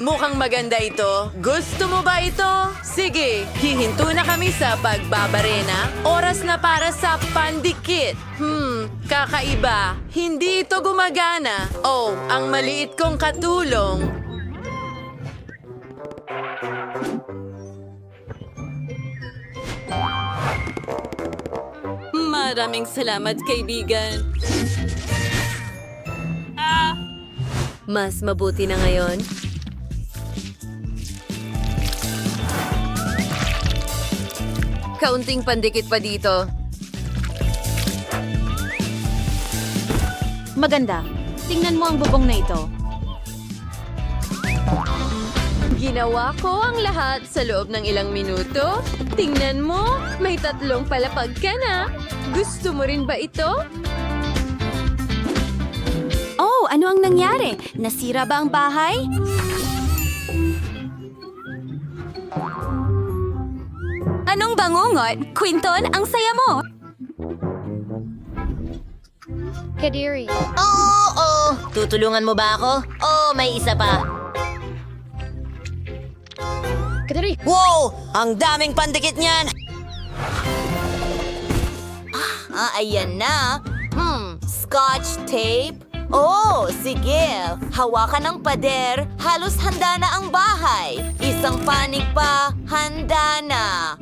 Mukhang maganda ito. Gusto mo ba ito? Sige, hihinto na kami sa pagbabarena. Oras na para sa pandikit. Kakaiba. Hindi ito gumagana. Oh, ang maliit kong katulong. Maraming salamat, kaibigan. Mas mabuti na ngayon. Kaunting pandikit pa dito. Maganda. Tingnan mo ang bubong na ito. Ginawa ko ang lahat sa loob ng ilang minuto. Tingnan mo, may 3 palapag ka na. Gusto mo rin ba ito? Oh, ano ang nangyari? Nasira ba ang bahay? Anong bangungot? Quinton, ang saya mo! Kadiri. Oo! Tutulungan mo ba ako? Oh, may isa pa. Kadiri. Wow! Ang daming pandikit niyan! Ayan na. Scotch tape? Oh, sige. Hawakan ng pader. Halos handa na ang bahay. Isang panig pa. Handa na.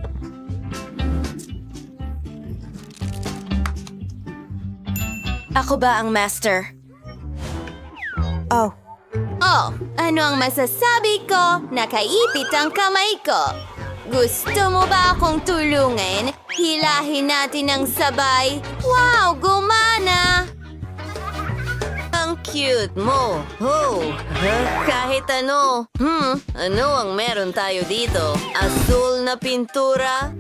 Ako ba ang master? Oh, ano ang masasabi ko? Nakaipit ang kamay ko. Gusto mo ba akong tulungan? Hilahin natin ng sabay. Wow, gumana! Ang cute mo. Oh, kahit ano. Ano ang meron tayo dito? Asul na pintura?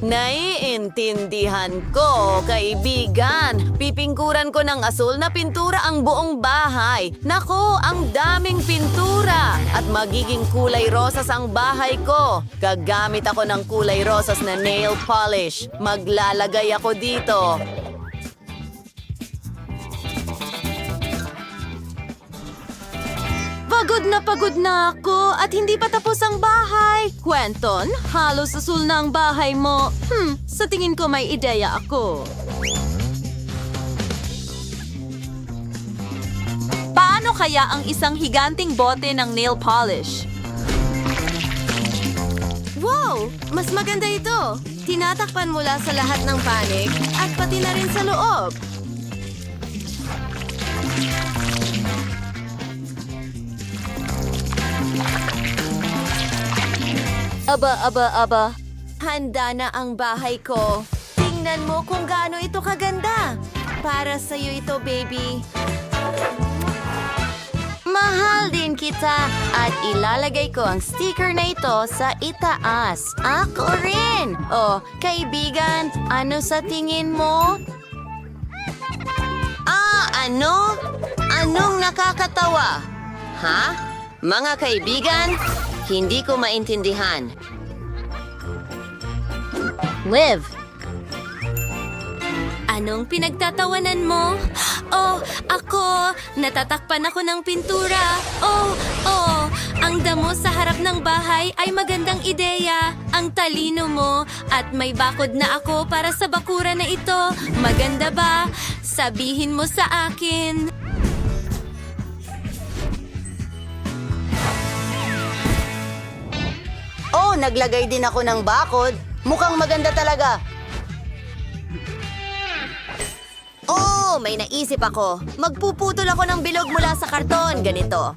Naiintindihan ko, kaibigan. Pipingkuran ko ng asul na pintura ang buong bahay. Nako, ang daming pintura. At magiging kulay rosas ang bahay ko. Gagamit ako ng kulay rosas na nail polish. Maglalagay ako dito. Pagod na ako at hindi pa tapos ang bahay. Quentin, halos asul na ang bahay mo. Sa tingin ko may ideya ako. Paano kaya ang isang higanting bote ng nail polish? Wow! Mas maganda ito. Tinatakpan mula sa lahat ng panig at pati na rin sa loob. Aba. Handa na ang bahay ko. Tingnan mo kung gaano ito kaganda. Para sa'yo ito, baby. Mahal din kita at ilalagay ko ang sticker na ito sa itaas. Ako rin! Oh, kaibigan, ano sa tingin mo? Ano? Anong nakakatawa? Ha? Mga kaibigan, hindi ko maintindihan. Liv. Anong pinagtatawanan mo? Oh, ako! Natatakpan ako ng pintura. Oh, ang damo sa harap ng bahay ay magandang ideya. Ang talino mo at may bakod na ako para sa bakura na ito. Maganda ba? Sabihin mo sa akin. Oh, naglagay din ako ng bakod. Mukhang maganda talaga. Oh, may naisip ako. Magpuputol ako ng bilog mula sa karton. Ganito.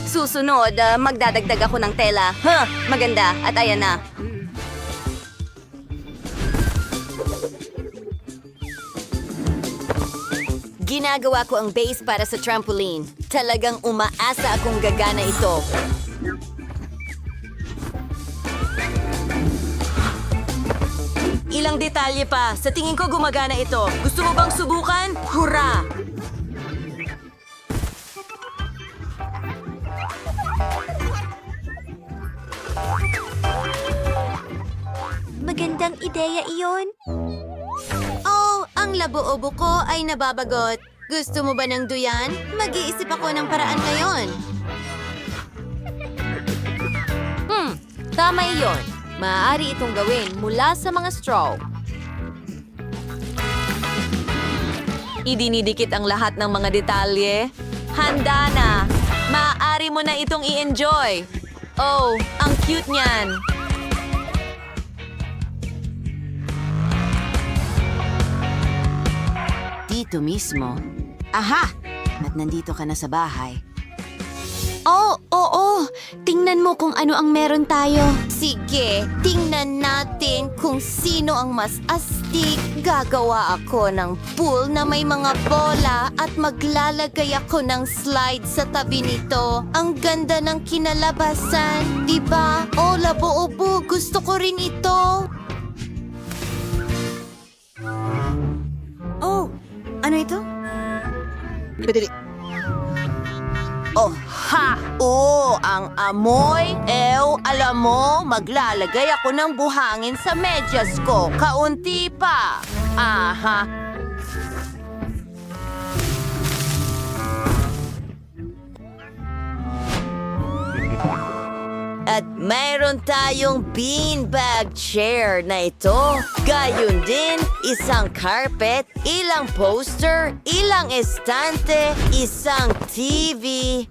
Susunod, magdadagdag ako ng tela. Maganda. At ayan na. Ginagawa ko ang base para sa trampoline. Talagang umaasa akong gagana ito. Ilang detalye pa. Sa tingin ko gumagana ito. Gusto mo bang subukan? Hurra! ideya iyon. Oh, ang labo-obo ko ay nababagot. Gusto mo ba ng duyan? Mag-iisip ako ng paraan ngayon. Tama iyon. Maaari itong gawin mula sa mga straw. Idinidikit ang lahat ng mga detalye. Handa na! Maaari mo na itong i-enjoy. Oh, ang cute niyan. Dito mismo. Aha! At nandito ka na sa bahay. Oh, oo. Tingnan mo kung ano ang meron tayo. Sige, tingnan natin kung sino ang mas astig. Gagawa ako ng pool na may mga bola at maglalagay ako ng slide sa tabi nito. Ang ganda ng kinalabasan, di ba? Oh, labo-obo, gusto ko rin ito. Oh! Ano ito? Oh, ha! Oh, ang amoy. Alam mo, maglalagay ako ng buhangin sa medyas ko. Kaunti pa. Aha. At mayroon tayong beanbag chair na ito. Gayon din, isang carpet, ilang poster, ilang estante, isang TV.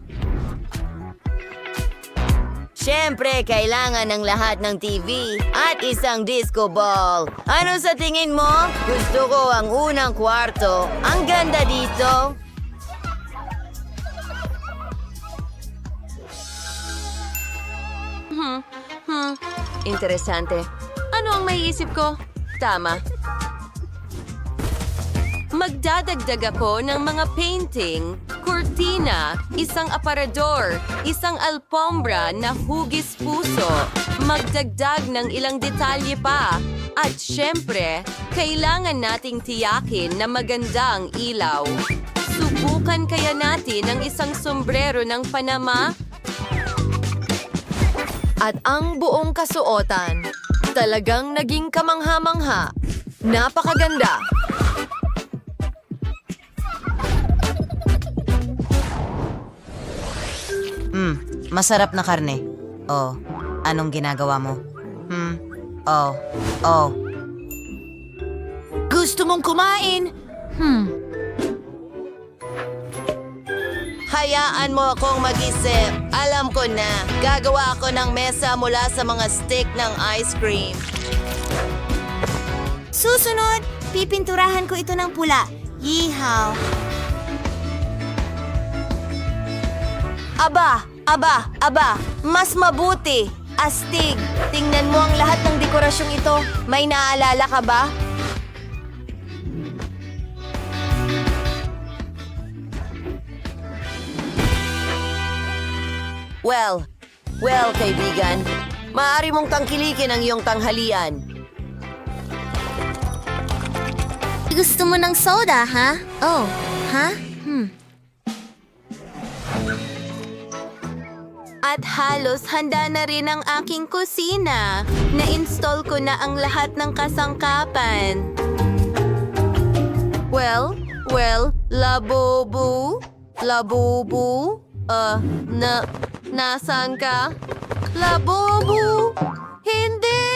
Siyempre, kailangan ng lahat ng TV at isang disco ball. Ano sa tingin mo? Gusto ko ang unang kwarto. Ang ganda dito. Interesante. Ano ang maiisip ko? Tama. Magdadagdag ako ng mga painting, kurtina, isang aparador, isang alpombra na hugis puso, magdagdag ng ilang detalye pa. At syempre, kailangan nating tiyakin na maganda ang ilaw. Subukan kaya natin ang isang sombrero ng Panama? At ang buong kasuotan, talagang naging kamangha-mangha. Napakaganda! Masarap na karne. Oh, anong ginagawa mo? Oh. Gusto mong kumain? Hayaan mo akong mag-isip. Alam ko na, gagawa ako ng mesa mula sa mga stick ng ice cream. Susunod, pipinturahan ko ito ng pula. Yeehaw! Aba, mas mabuti. Astig, tingnan mo ang lahat ng dekorasyong ito. May naalala ka ba? Well, kaibigan. Maaari mong tangkilikin ang iyong tanghalian. Gusto mo ng soda, ha? Oh, ha? At halos handa na rin ang aking kusina. Na-install ko na ang lahat ng kasangkapan. Well, labubu? Nasaan ka? Labubu! Hindi!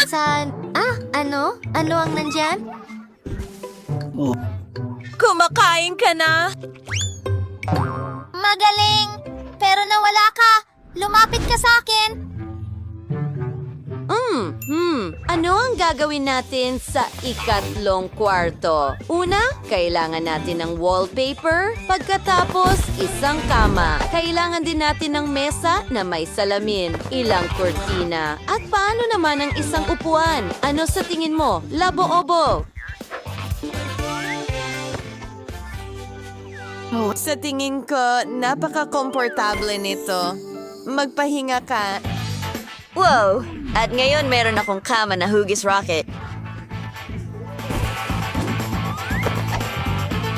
Saan? Ano? Ano ang nandyan? Kumakain ka na? Magaling! Pero nawala ka! Lumapit ka sa akin! Ano ang gagawin natin sa ikatlong kwarto? Una, kailangan natin ng wallpaper. Pagkatapos, isang kama. Kailangan din natin ng mesa na may salamin, ilang kurtina. At paano naman ang isang upuan? Ano sa tingin mo? Labo-obo! Sa tingin ko, napaka-komportable nito. Magpahinga ka. Wow! At ngayon meron akong kama na hugis rocket.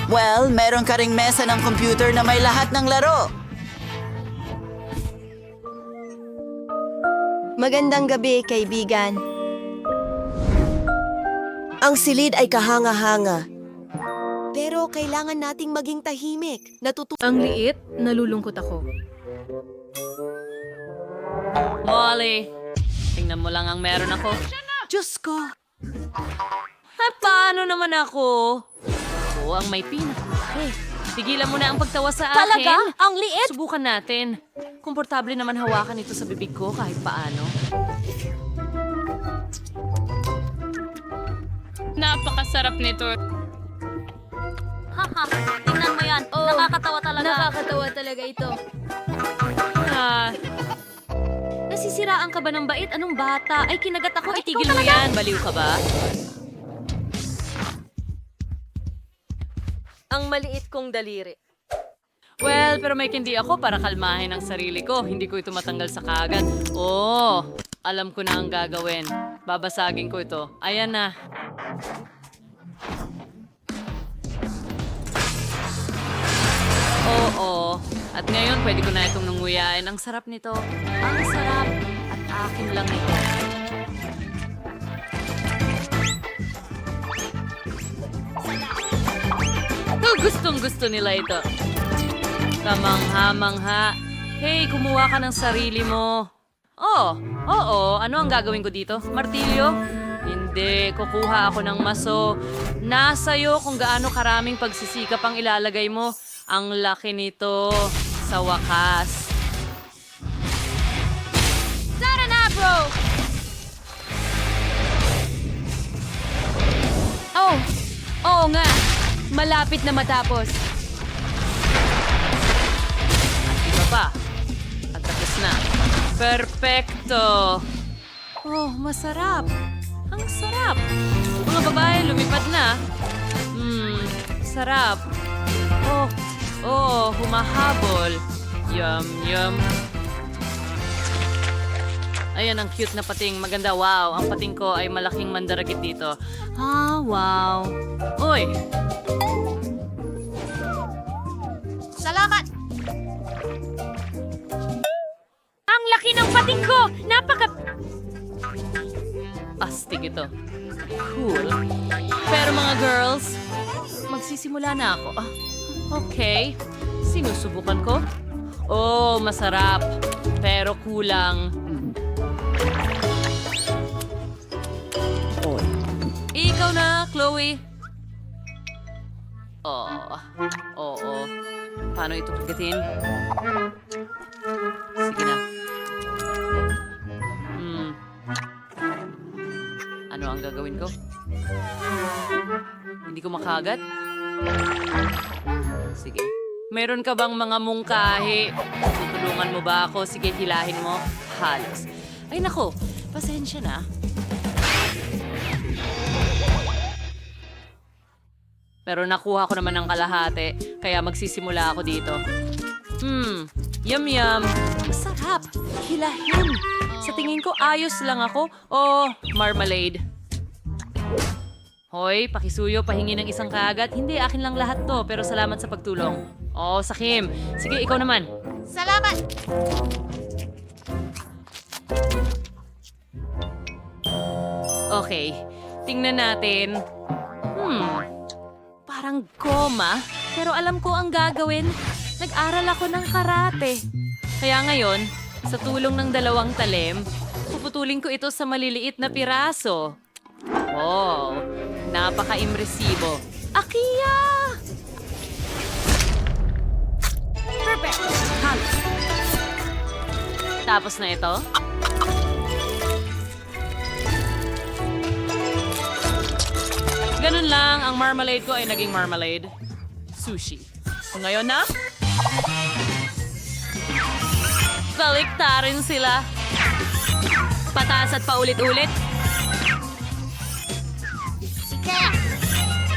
Well, meron ka ring mesa ng computer na may lahat ng laro. Magandang gabi, kaibigan. Ang silid ay kahanga-hanga. Pero kailangan nating maging tahimik. Ang liit, nalulungkot ako. Molly, tingnan mo lang ang meron ako. Diyos ko! Ay, paano naman ako? Ako ang may pinakamalaki. Tigilan mo na ang pagtawa sa akin. Talaga? Ang liit? Subukan natin. Komportable naman hawakan ito sa bibig ko kahit paano. Napakasarap nito. Haha, tingnan mo yan. Nakakatawa talaga. Nakakatawa talaga ito. Nasisiraan ka ba ng bait? Anong bata? Ay, kinagat ako. Itigil mo yan. Baliw ka ba? Ang maliit kong daliri. Well, pero may kindi ako para kalmahin ang sarili ko. Hindi ko ito matanggal sa kagat. Oh, alam ko na ang gagawin. Babasagin ko ito. Ayan na. Oo. At ngayon, pwede ko na itong nanguyain. Ang sarap nito. Ang sarap. At akin lang ito. Gustong-gusto nila ito. Kamangha-mangha. Hey, kumuha ka ng sarili mo. Oh, oo. Ano ang gagawin ko dito? Martilyo? Hindi. Kukuha ako ng maso. Nasa'yo kung gaano karaming pagsisikap ang ilalagay mo. Ang laki nito. Sa wakas. Tara na, bro! Oo nga. Malapit na matapos. Iba pa. At tapos na. Perfecto. Oh, masarap. Ang sarap. Mga babae, lumipad na. Sarap. Humahabol. Yum, yum. Ayan, ang cute na pating. Maganda, wow. Ang pating ko ay malaking mandaragit dito. Wow. Uy! Salamat! Ang laki ng pating ko! Astig ito. Cool. Pero mga girls, magsisimula na ako. Okay. Sinusubukan ko. Oh, masarap. Pero kulang. Ikaw na, Chloe. Oo. Paano ito pagkatin? Sige na. Ano ang gagawin ko? Hindi ko makagat? Sige. Meron ka bang mga mungkahi? Tutulungan mo ba ako? Sige, hilahin mo. Halos. Ay nako, pasensya na. Pero nakuha ko naman ng kalahati, kaya magsisimula ako dito. Yum yum. Masarap. Hilahin. Sa tingin ko, ayos lang ako. Oh, marmalade. Hoy, pakisuyo, pahingi ng isang kagat. Hindi, akin lang lahat to, pero salamat sa pagtulong. Oh, Sakim. Sige, ikaw naman. Salamat! Okay, tingnan natin. Parang goma, pero alam ko ang gagawin. Nag-aral ako ng karate. Kaya ngayon, sa tulong ng 2 talim, puputulin ko ito sa maliliit na piraso. Wow, napaka-impresibo. Akiya! Perfect! Halos. Tapos na ito. Ganun lang, ang marmalade ko ay naging marmalade. Sushi. Ngayon na? Baliktarin sila. Pataas at paulit-ulit.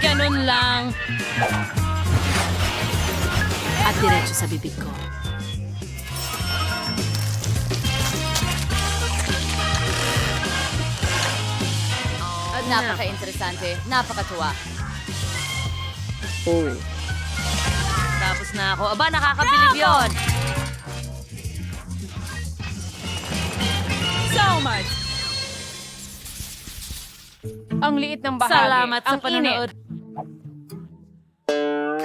Ganun lang. At diretso sa bibig ko. At napaka-interesante. Napakatuwa. Tapos na ako. Aba, nakakabilib yun. So much. Ang liit ng bahagi. Salamat sa Ang panonood. init.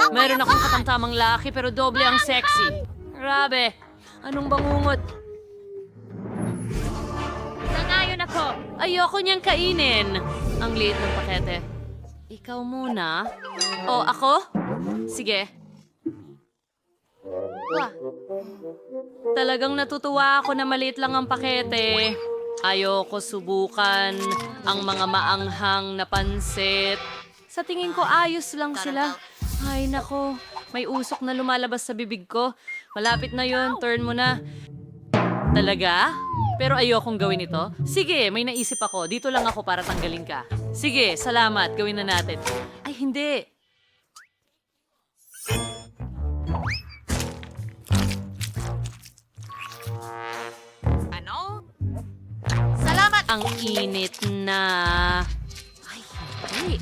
Meron akong katamtamang laki pero doble ang sexy. Grabe. Anong bangungot? Sangayon ako. Ayoko niyang kainin. Ang liit ng pakete. Ikaw muna. O, ako? Sige. Talagang natutuwa ako na maliit lang ang pakete. Ayoko subukan ang mga maanghang na pansit. Sa tingin ko ayos lang sila. Ay nako, may usok na lumalabas sa bibig ko. Malapit na yon, turn mo na. Talaga? Pero ayokong gawin ito. Sige, may naisip ako. Dito lang ako para tanggalin ka. Sige, salamat. Gawin na natin. Ay, hindi. Salamat! Ang init na... Ay, hindi.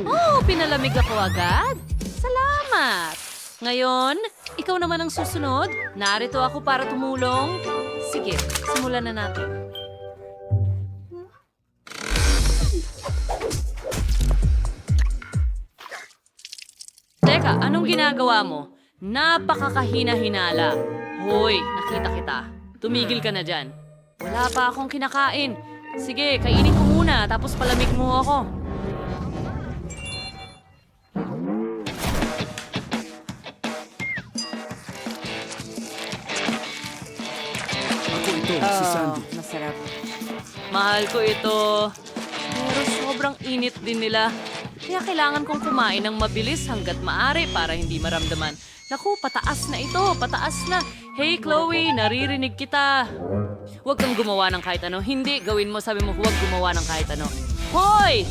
Oh, pinalamig ako agad. Salamat! Ngayon, ikaw naman ang susunod. Narito ako para tumulong. Sige, simulan na natin. Teka, anong ginagawa mo? Napakakahina-hinala. Hoy, nakita kita. Tumigil ka na dyan. Wala pa akong kinakain. Sige, kainin ko muna, tapos palamig mo ako. Masarap. Mahal ko ito. Pero sobrang init din nila. Kaya kailangan kong kumain ng mabilis hanggat maaari para hindi maramdaman. Naku, pataas na ito, pataas na. Hey Chloe, naririnig kita. Huwag kang gumawa ng kahit ano. Hindi, gawin mo, sabi mo, huwag gumawa ng kahit ano. Hoy!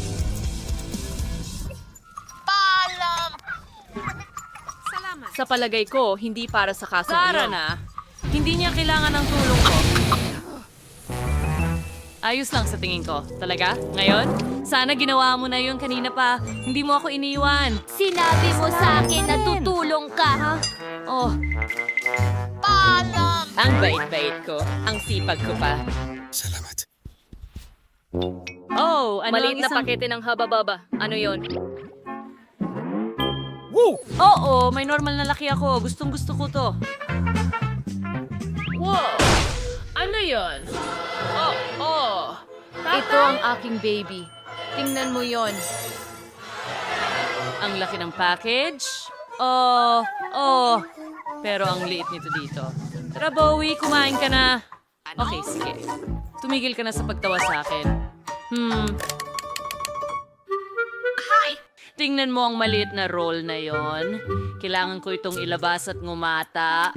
Sa palagay ko, hindi para sa kasong iyon. Na, hindi niya kailangan ng tulong ko. Ayos lang sa tingin ko. Talaga? Ngayon? Sana ginawa mo na yun kanina pa. Hindi mo ako iniwan. Sinabi mo sa akin na tutulong ka, ha? Oh, ang bait-bait ko. Ang sipag ko pa. Salamat. Oh, ano Maliit ang na isang... pakete ng haba-baba. Ano yon? Oo, may normal na laki ako. Gustong-gusto ko to. Wow! Ano yon? Oh. Ito ang aking baby. Tingnan mo yon. Ang laki ng package. Oh. Pero ang liit nito dito. Tara, Bowie, kumain ka na. Okay, sige. Tumigil ka na sa pagtawa sa akin. Tingnan mo ang maliit na roll na yon. Kailangan ko itong ilabas at ngumata.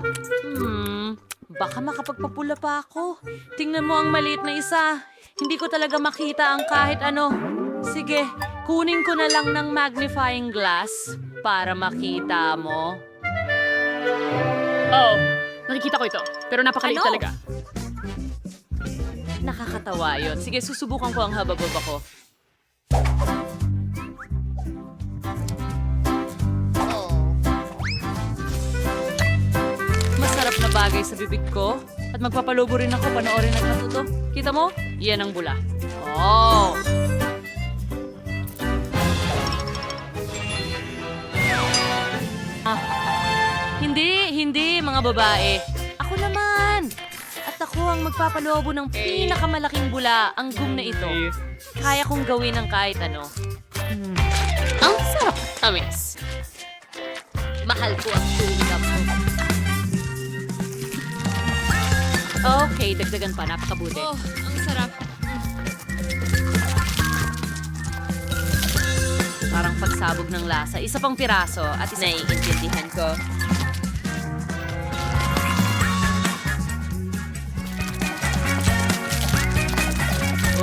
Baka makapagpapula pa ako. Tingnan mo ang maliit na isa. Hindi ko talaga makita ang kahit ano. Sige, kunin ko na lang ng magnifying glass para makita mo. Oh, nakikita ko ito. Pero napakaliit Ano? talaga. Nakakatawa yun. Sige, susubukan ko ang haba-baba ko. Masarap na bagay sa bibig ko. At magpapalobo rin ako panoorin at natuto. Kita mo? Yan ang bula. Oh! Hindi, mga babae. Ako naman. At ako ang magpapalobo ng pinakamalaking bula, ang gum na ito. Kaya kong gawin ng kahit ano. Ang sarap, tamis. Mahal ko ang tulap mo. Okay, dagdagan pa. Napakabuti. Oh, ang sarap. Parang pagsabog ng lasa. Isa pang piraso at isa... Naiintindihan ko.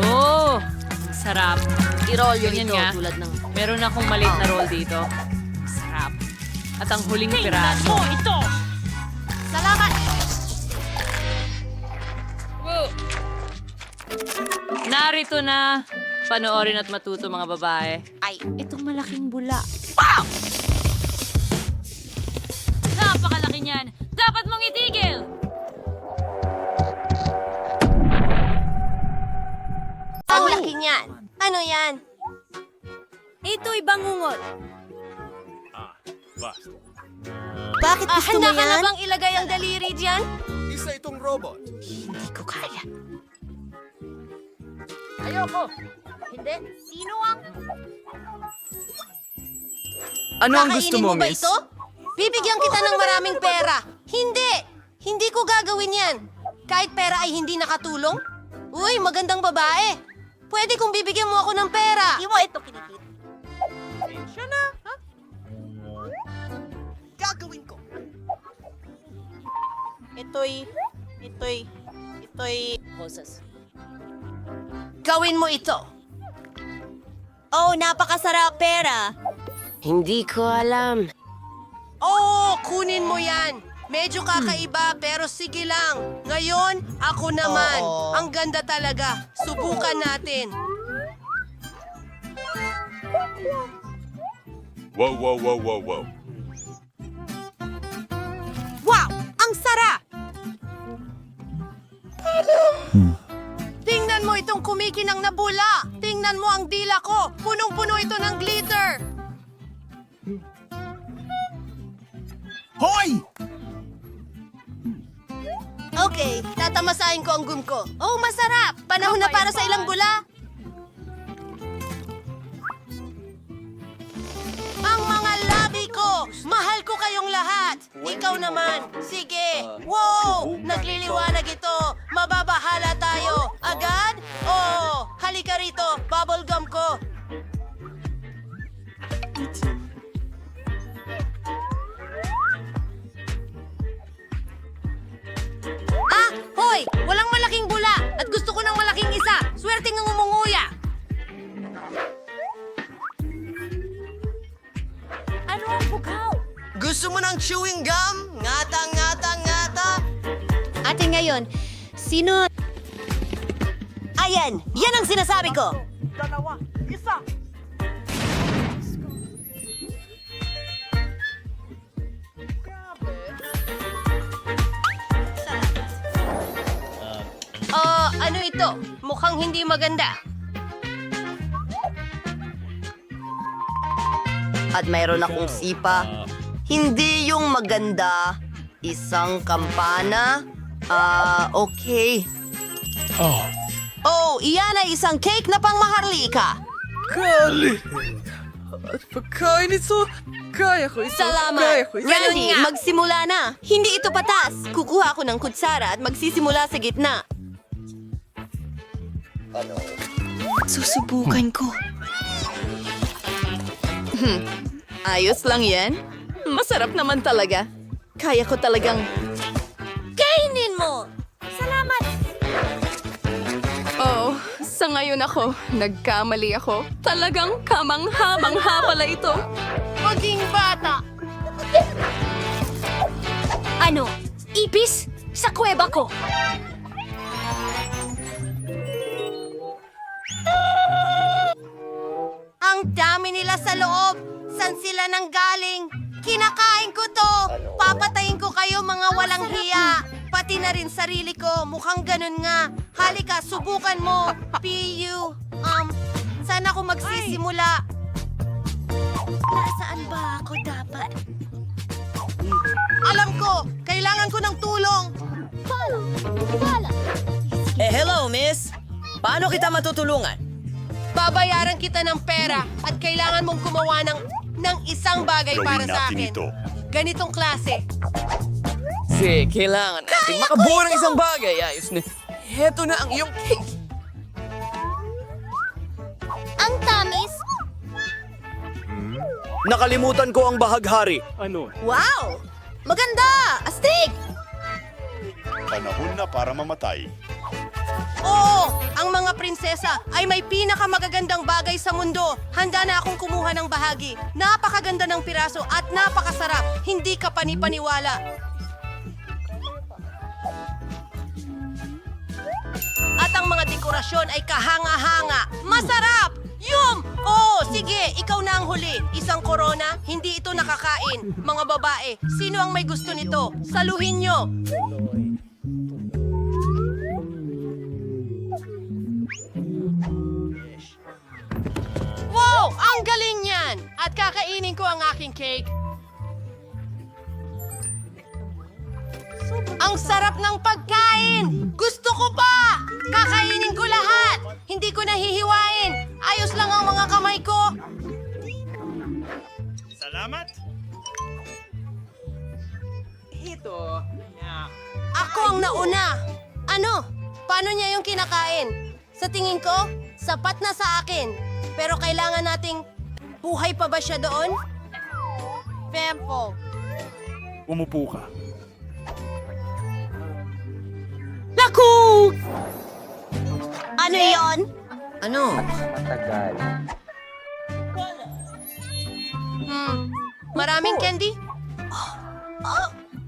Oh! Ang sarap. I-roll yun Ganyan ito nga. tulad ng... Meron akong maliit na roll dito. Sarap. At ang huling piraso. ito! Salamat! Narito na. Panoorin at matuto mga babae. Ay, Itong malaking bula. Napakalaki niyan. Dapat mong itigil! Ano yan? Ito'y bangungot. Bakit gusto mo Handa ka na yan? bang ilagay ang daliri diyan? Isa itong robot. Hindi ko kaya. Ano ang gusto Kakainin mo, ba miss? ito? Bibigyan kita ng maraming pera. Hindi! Hindi ko gagawin yan. Kahit pera ay hindi nakatulong. Uy, magandang babae. Pwede kong bibigyan mo ako ng pera. Hindi mo ito kinikita. Gagawin ko. Ito'y... Gawin mo ito. Oh, napakasarap pera. Hindi ko alam. Oo, kunin mo yan. Medyo kakaiba pero sige lang. Ngayon, ako naman. Ang ganda talaga. Subukan natin. Wow, wow, wow, wow, wow. Wow! Ang sarap! Tingnan mo itong kumikinang na bula! Tingnan mo ang dila ko! Punong-puno ito ng glitter! Hoy! Okay, tatamasahin ko ang gum ko. Oh, masarap! Panahon na para sa ilang bula! Ang mga labi ko! Mahal ko kayong lahat! Ikaw naman! Sige! Wow! Nagliliwanag ito! Mababahala tayo! Agad? Oo! Halika rito! Bubblegum ko! Ah! Hoy! Walang malaking bula! At gusto ko ng malaking isa! Swerteng ng umunguya! Ano ang bukaw? Gusto mo ng chewing gum? Ngata, ngata, ngata! Ate ngayon, sino... Ayan! Yan ang sinasabi ko! Ano ito? Mukhang hindi maganda. At mayroon akong sipa. Hindi yung maganda. Isang kampana. Okay. Oh, iyan ay isang cake na pangmaharlika. Kali! At pagkain ito, kaya ko ito. Salamat! Kaya ko ito. Randy, magsimula na. Hindi ito patas. Kukuha ako ng kutsara at magsisimula sa gitna. Susubukan ko. Ayos lang yan. Masarap naman talaga. Kaya ko talagang... Kainin mo! Salamat! Oh, sa ngayon ako, nagkamali ako. Talagang kamangha-mangha pala ito. Maging bata! Ano? Ipis? Sa kuweba ko! Ang dami nila sa loob. San sila nanggaling? Kinakain ko to. Papatayin ko kayo mga walang hiya. Pati na rin sarili ko. Mukhang ganun nga. Halika, subukan mo. P.U. Saan ako magsisimula? Nasaan ba ako dapat? Alam ko, kailangan ko ng tulong. Hello, miss. Paano kita matutulungan? Babayaran kita ng pera at kailangan mong gumawa ng isang bagay para sa akin. Ganitong klase. Sige, kailangan natin makabuo ng isang bagay. Ayos na. Heto na ang iyong cake. Ang tamis! Nakalimutan ko ang bahaghari. Wow! Maganda! Astig! Panahon na para mamatay. Oo! Ang mga prinsesa ay may pinakamagagandang bagay sa mundo. Handa na akong kumuha ng bahagi. Napakaganda ng piraso at napakasarap. Hindi ka panipaniwala. At ang mga dekorasyon ay kahanga-hanga. Masarap! Yum! Oo, sige, ikaw na ang huli. Isang korona, hindi ito nakakain. Mga babae, sino ang may gusto nito? Saluhin nyo! Ang galing yan! At kakainin ko ang aking cake. Ang sarap ng pagkain! Gusto ko pa! Kakainin ko lahat! Hindi ko nahihiwain! Ayos lang ang mga kamay ko! Salamat! Ako ang nauna! Ano? Paano niya yung kinakain? Sa tingin ko, sapat na sa akin. Pero kailangan nating... Buhay pa ba siya doon? Pempo. Umupo ka. Naku! Ano yon? Ano? Maraming candy?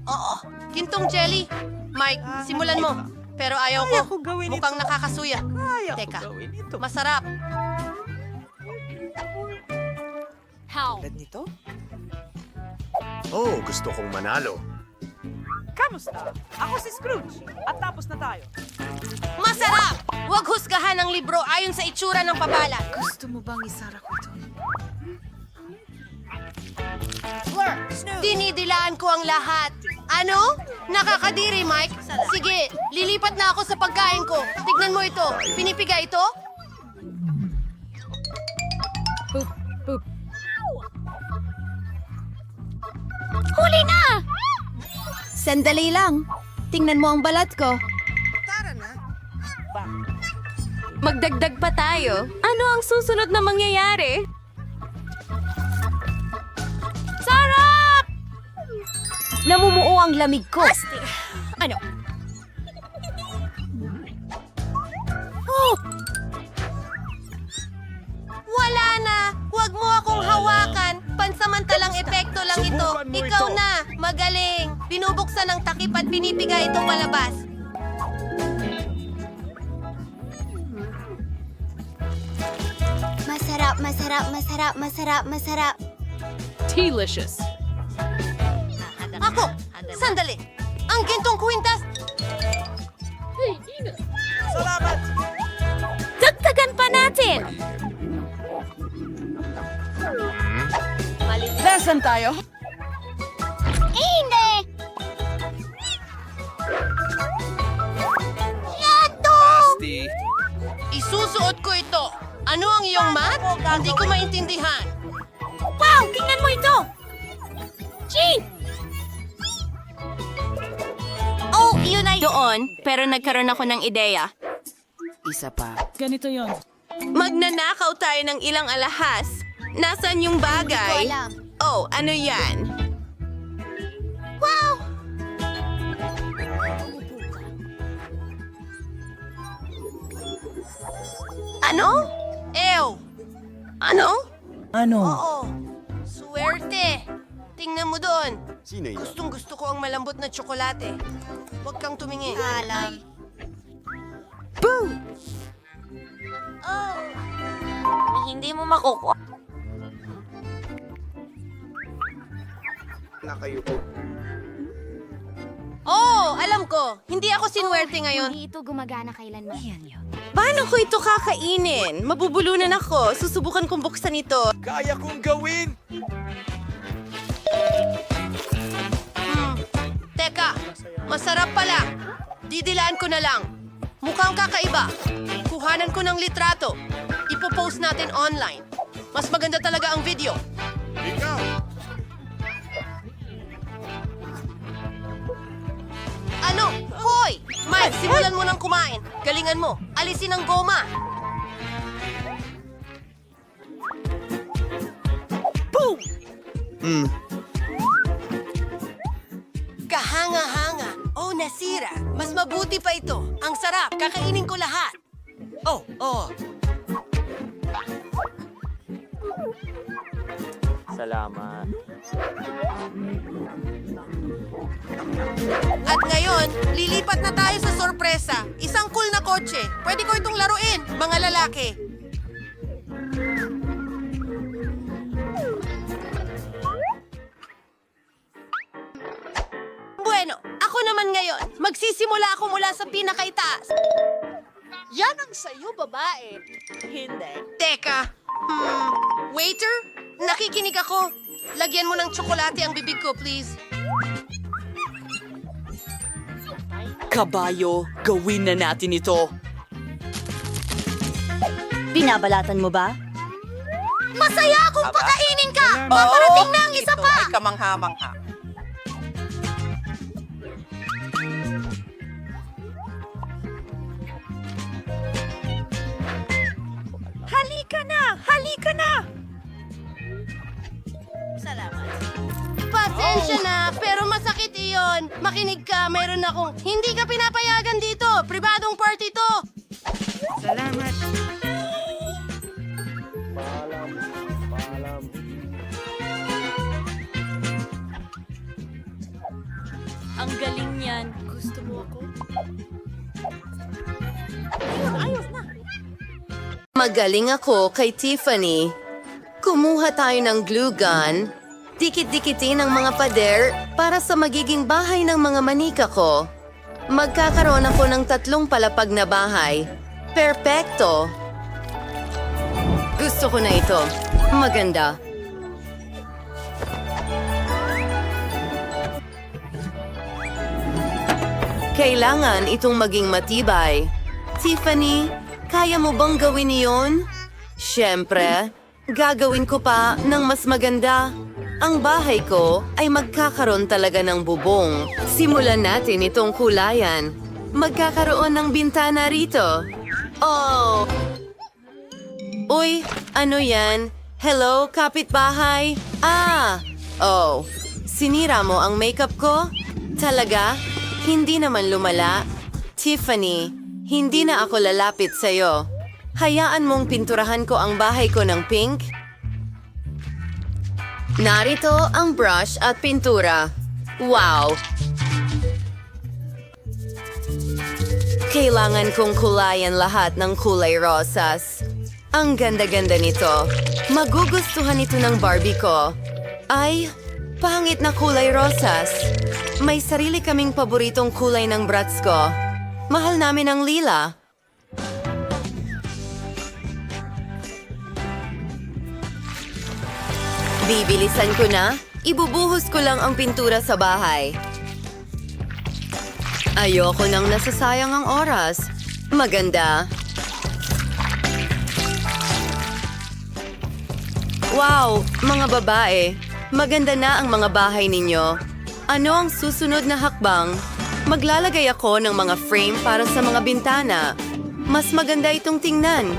Oo. Gintong jelly. Mike, simulan mo. Pero ayaw ko. Mukhang nakakasuya. Teka, masarap. Oh, gusto kong manalo. Masarap! Huwag husgahan ang libro ayon sa itsura ng pabalat. Gusto mo bang isara ko ito? Dinidilaan ko ang lahat. Ano? Nakakadiri, Mike. Sige, lilipat na ako sa pagkain ko. Tignan mo ito. Pinipiga ito? Huli na! Sandali lang. Tingnan mo ang balat ko. Magdagdag pa tayo. Ano ang susunod na mangyayari? Sarap! Namumuo ang lamig ko. Ano? Wala na! Huwag mo akong hawakan! Pansamantalang epekto lang ito. Subukan mo Ikaw ito. na! Magaling! Binubuksan ng takip at pinipiga ito palabas. Masarap, masarap, masarap, masarap, masarap. Delicious. Ako! Sandali! Ang gintong kwintas! Dagdagan pa natin! Nasaan tayo? Hindi! Isusuot ko ito. Ano ang iyong mat? Hindi ko maintindihan. Wow! Tingnan mo ito! Gee! Oh, yun ay... Doon, pero nagkaroon ako ng ideya. Isa pa. Magnanakaw tayo ng ilang alahas. Nasaan yung bagay? Oh, ano yan? Wow! Ano? Ew! Ano? Ano? Oo. Swerte! Tingnan mo doon. Sino yan? Gustong gusto ko ang malambot na tsokolate. Huwag kang tumingin. Alam. Hindi mo makukuha. Oh, alam ko. Hindi ako sinwerte ngayon. Hindi ito gumagana kailanman. Paano ko ito kakainin? Mabubulunan ako. Susubukan kong buksan ito. Kaya kong gawin! Teka, masarap pala. Didilaan ko na lang. Mukhang kakaiba. Kuhanan ko ng litrato. Ipopost natin online. Mas maganda talaga ang video. Ikaw! Ano? Hoy! Mike, simulan mo ng kumain. Galingan mo. Alisin ang goma. Kahanga-hanga. Oh, nasira. Mas mabuti pa ito. Ang sarap. Kakainin ko lahat. Oh, oh. Salamat. At ngayon, lilipat na tayo sa sorpresa. Isang cool na kotse. Pwede ko itong laruin, mga lalaki. Bueno, ako naman ngayon. Magsisimula ako mula sa pinakaitaas. Yan ang sayo, babae. Hindi. Teka. Waiter, nakikinig ako. Lagyan mo ng tsokolate ang bibig ko, please. Kabayo, gawin na natin ito. Binabalatan mo ba? Masaya akong pakainin ka! Paparating na ang isa pa! Kamangha-mangha. Halika na! Halika na! Pasensya na, pero masakit iyon. Makinig ka, meron akong... Hindi ka pinapayagan dito! Pribadong party to! Ang galing niyan. Gusto mo ako? Magaling ako kay Tiffany. Kumuha tayo ng glue gun. Dikit-dikitin ang mga pader para sa magiging bahay ng mga manika ko. Magkakaroon ako ng 3 palapag na bahay. Perpekto! Gusto ko na ito. Maganda. Kailangan itong maging matibay. Tiffany, kaya mo bang gawin iyon? Siyempre, gagawin ko pa ng mas maganda. Ang bahay ko ay magkakaroon talaga ng bubong. Simulan natin itong kulayan. Magkakaroon ng bintana rito. Oh! Uy, ano yan? Hello, kapitbahay? Oh, sinira mo ang makeup ko? Talaga? Hindi naman lumala. Tiffany, hindi na ako lalapit sa'yo. Hayaan mong pinturahan ko ang bahay ko ng pink? Narito ang brush at pintura. Wow! Kailangan kong kulayan lahat ng kulay rosas. Ang ganda-ganda nito. Magugustuhan ito ng Barbie ko. Ay, pangit na kulay rosas. May sarili kaming paboritong kulay ng brats ko. Mahal namin ang lila. Bibilisan ko na. Ibubuhos ko lang ang pintura sa bahay. Ayoko nang nasasayang ang oras. Maganda. Wow, mga babae. Maganda na ang mga bahay ninyo. Ano ang susunod na hakbang? Maglalagay ako ng mga frame para sa mga bintana. Mas maganda itong tingnan.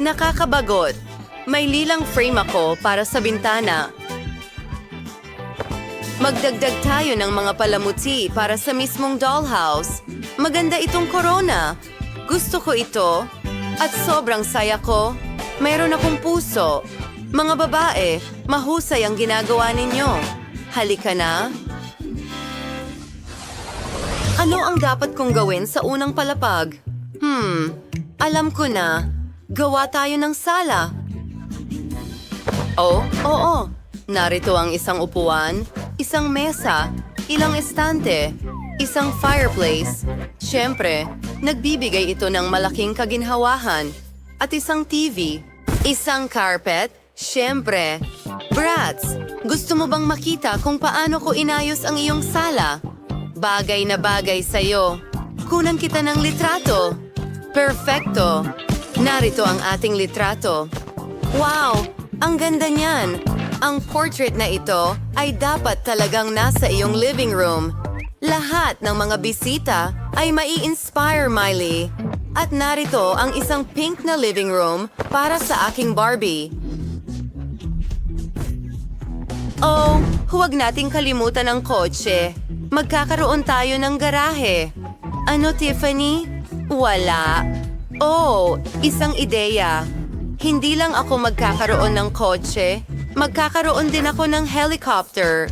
Nakakabagot. May lilang frame ako para sa bintana. Magdagdag tayo ng mga palamuti para sa mismong dollhouse. Maganda itong corona. Gusto ko ito. At sobrang saya ko. Mayroon akong puso. Mga babae, mahusay ang ginagawa ninyo. Halika na. Ano ang dapat kong gawin sa unang palapag? Alam ko na. Gawa tayo ng sala. Oh, oo. Narito ang isang upuan, isang mesa, ilang estante, isang fireplace. Siyempre, nagbibigay ito ng malaking kaginhawahan. At isang TV, isang carpet, siyempre. Brats, gusto mo bang makita kung paano ko inayos ang iyong sala? Bagay na bagay sa'yo. Kunan kita ng litrato. Perfecto. Narito ang ating litrato. Wow! Ang ganda niyan! Ang portrait na ito ay dapat talagang nasa iyong living room. Lahat ng mga bisita ay mai-inspire, Miley. At narito ang isang pink na living room para sa aking Barbie. Oh, huwag nating kalimutan ang kotse. Magkakaroon tayo ng garahe. Ano, Tiffany? Wala. Oh, isang ideya. Hindi lang ako magkakaroon ng kotse, magkakaroon din ako ng helicopter.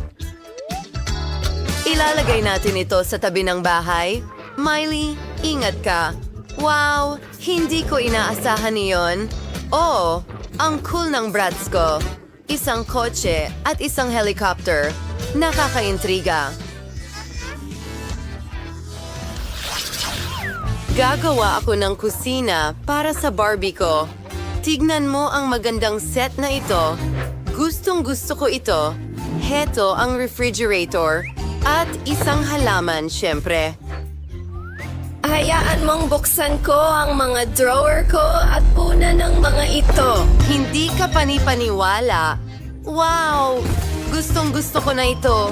Ilalagay natin ito sa tabi ng bahay. Miley, ingat ka. Wow, hindi ko inaasahan iyon. Oh, ang cool ng brats ko. Isang kotse at isang helicopter. Nakakaintriga. Gagawa ako ng kusina para sa Barbie ko. Tignan mo ang magandang set na ito. Gustong gusto ko ito. Heto ang refrigerator at isang halaman, syempre. Hayaan mong buksan ko ang mga drawer ko at punan ng mga ito. Hindi ka panipaniwala. Wow! Gustong gusto ko na ito.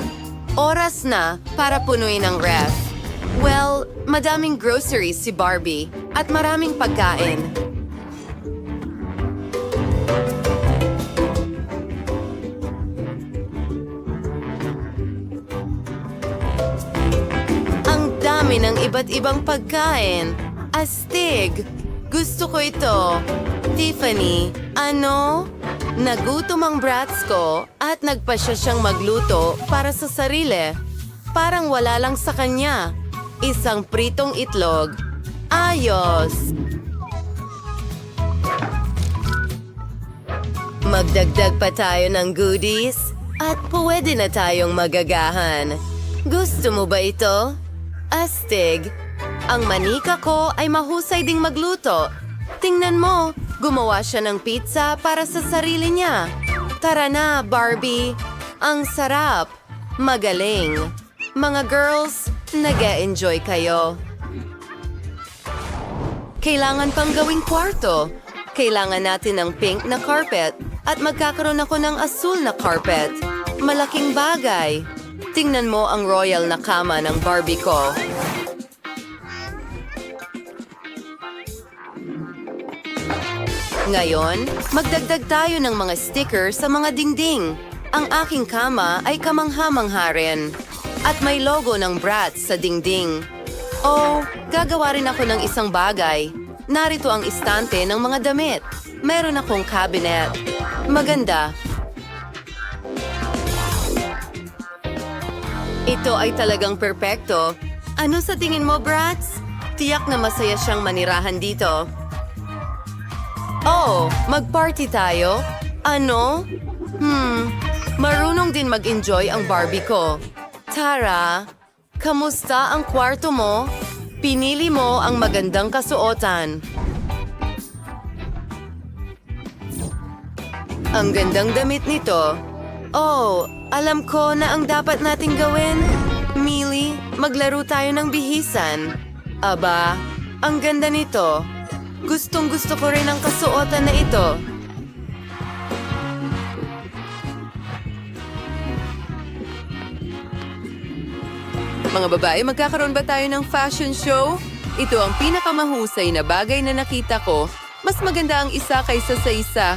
Oras na para punuin ang ref. Well, madaming groceries si Barbie at maraming pagkain. Ang dami ng iba't ibang pagkain. Astig! Gusto ko ito. Tiffany, ano? Nagutom ang brats ko at nagpasya siyang magluto para sa sarili. Parang wala lang sa kanya. Isang pritong itlog. Ayos! Magdagdag pa tayo ng goodies at pwede na tayong magagahan. Gusto mo ba ito? Astig! Ang manika ko ay mahusay ding magluto. Tingnan mo, gumawa siya ng pizza para sa sarili niya. Tara na, Barbie. Ang sarap. Magaling. Mga girls, nag-e-enjoy kayo. Kailangan pang gawing kwarto. Kailangan natin ng pink na carpet at magkakaroon ako ng asul na carpet. Malaking bagay. Tingnan mo ang royal na kama ng Barbie ko. Ngayon, magdagdag tayo ng mga sticker sa mga dingding. Ang aking kama ay kamangha-mangha rin. At may logo ng Bratz sa dingding. Oh, gagawa rin ako ng isang bagay. Narito ang istante ng mga damit. Meron akong cabinet. Maganda. Ito ay talagang perpekto. Ano sa tingin mo, Bratz? Tiyak na masaya siyang manirahan dito. Oh, mag-party tayo? Ano? Marunong din mag-enjoy ang Barbie ko. Tara, kamusta ang kwarto mo? Pinili mo ang magandang kasuotan. Ang gandang damit nito. Oh, alam ko na ang dapat nating gawin. Millie, maglaro tayo ng bihisan. Aba, ang ganda nito. Gustong gusto ko rin ang kasuotan na ito. Mga babae, magkakaroon ba tayo ng fashion show? Ito ang pinakamahusay na bagay na nakita ko. Mas maganda ang isa kaysa sa isa.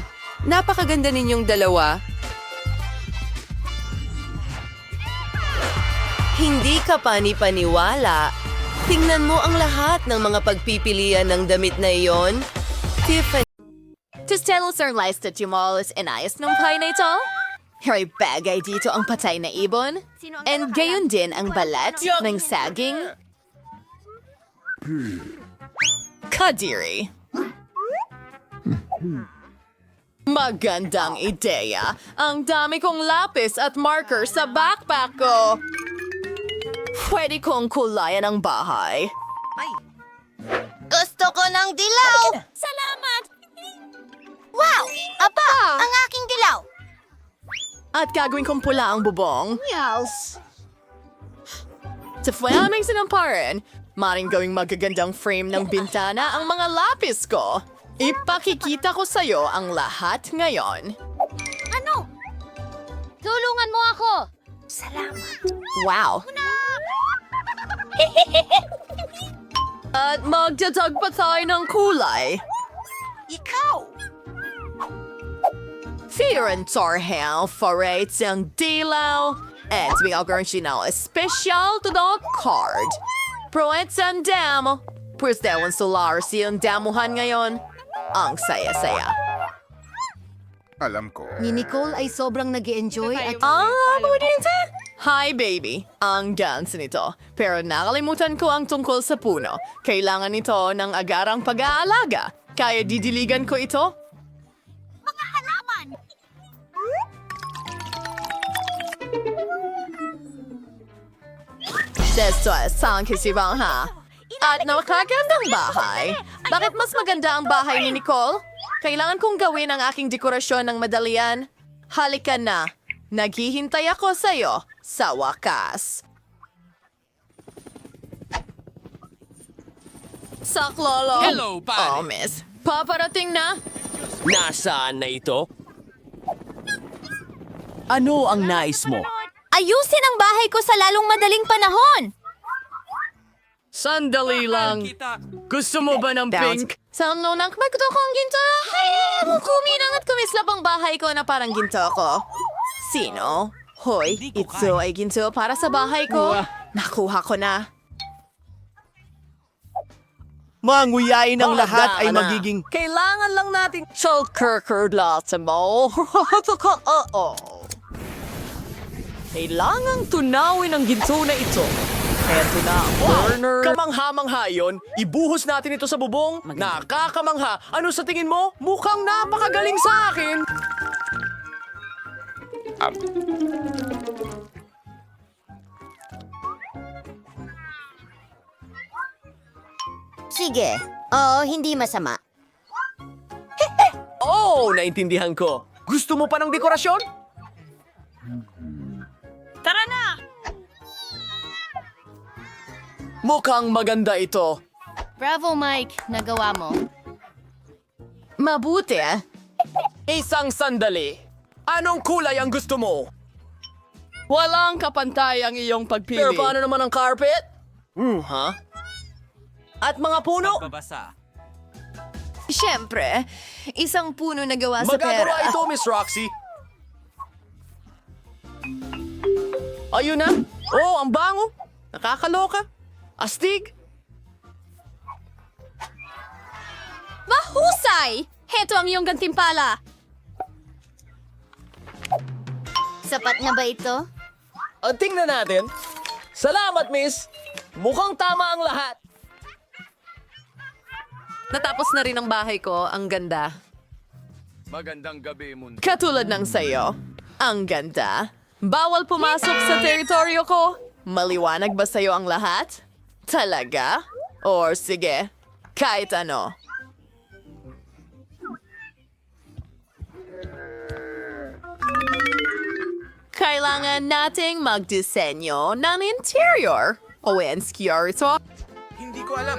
Napakaganda ninyong dalawa. Hindi ka panipaniwala. Tingnan mo ang lahat ng mga pagpipilian ng damit na iyon. Tiffany. Tistelos are lies that yumalas inayos ng play na ito? Hay bagay dito ang patay na ibon. And gayon din ang balat ng saging. Kadiri. Magandang ideya. Ang dami kong lapis at marker sa backpack ko. Pwede kong kulayan ang bahay. Gusto ko ng dilaw! Salamat! Wow! Aba, ang aking dilaw! At gagawin kong pula ang bubong. Yes. Sa flaming sinamparan, maring gawing magagandang frame ng bintana ang mga lapis ko. Ipakikita ko sa'yo ang lahat ngayon. Ano? Tulungan mo ako. Wow! At magdadag pa tayo ng kulay. Ikaw! Fear and Torhel forates ang dilaw. At bigagawin siya na special to the card. Proets ang damo. Pues dewan solar siyang damuhan ngayon. Ang saya-saya. Alam ko. Ni Nicole ay sobrang nag-enjoy at Hi, baby. Ang dance nito. Pero nakalimutan ko ang tungkol sa puno. Kailangan nito ng agarang pag-aalaga. Kaya didiligan ko ito? Mga halaman! Desto sang kisibang ha. At nakakagandang bahay. Bakit mas maganda ang bahay ni Nicole? Kailangan kong gawin ang aking dekorasyon ng madalian. Halika na. Naghihintay ako sa'yo sa wakas. Saklolo. Hello, pare. Oh, miss. Paparating na. Nasaan na ito? Ano ang nais mo? Ayusin ang bahay ko sa lalong madaling panahon! Sandali lang. Gusto mo ba ng pink? Sa nunang magto kong ginto. Ay, kuminang at kumislap ang bahay ko na parang ginto ko. Sino? Hoy, ito ay ginto para sa bahay ko. Nakuha ko na. Manguyain ang lahat ay Tama na. magiging... Kailangan lang natin mo. Kailangang tunawin ang ginto na ito. Eto na, burner. Kamangha-mangha yun. Ibuhos natin ito sa bubong. Nakakamangha. Ano sa tingin mo? Mukhang napakagaling sa akin. Sige. Oo, hindi masama. Oh, naintindihan ko. Gusto mo pa ng dekorasyon? Tara na! Mukhang maganda ito. Bravo, Mike. Nagawa mo. Mabuti ah. Isang sandali. Anong kulay ang gusto mo? Walang kapantay ang iyong pagpili. Pero paano naman ang carpet? Ha? At mga puno? Siyempre, isang puno na gawa sa pera. Magagawa ito, Miss Roxy. Ayun na. Oh, ang bango. Nakakaloka. Astig. Mahusay! Heto ang iyong gantimpala. Sapat na ba ito? Tingnan natin. Salamat, Miss. Mukhang tama ang lahat. Natapos na rin ang bahay ko. Ang ganda. Magandang gabi, mundo. Katulad ng sayo. Ang ganda. Bawal pumasok sa teritoryo ko. Maliwanag ba sa'yo ang lahat? Talaga? Or sige, kahit ano. Kailangan nating magdisenyo ng interior. ONSKR ito. Hindi ko alam.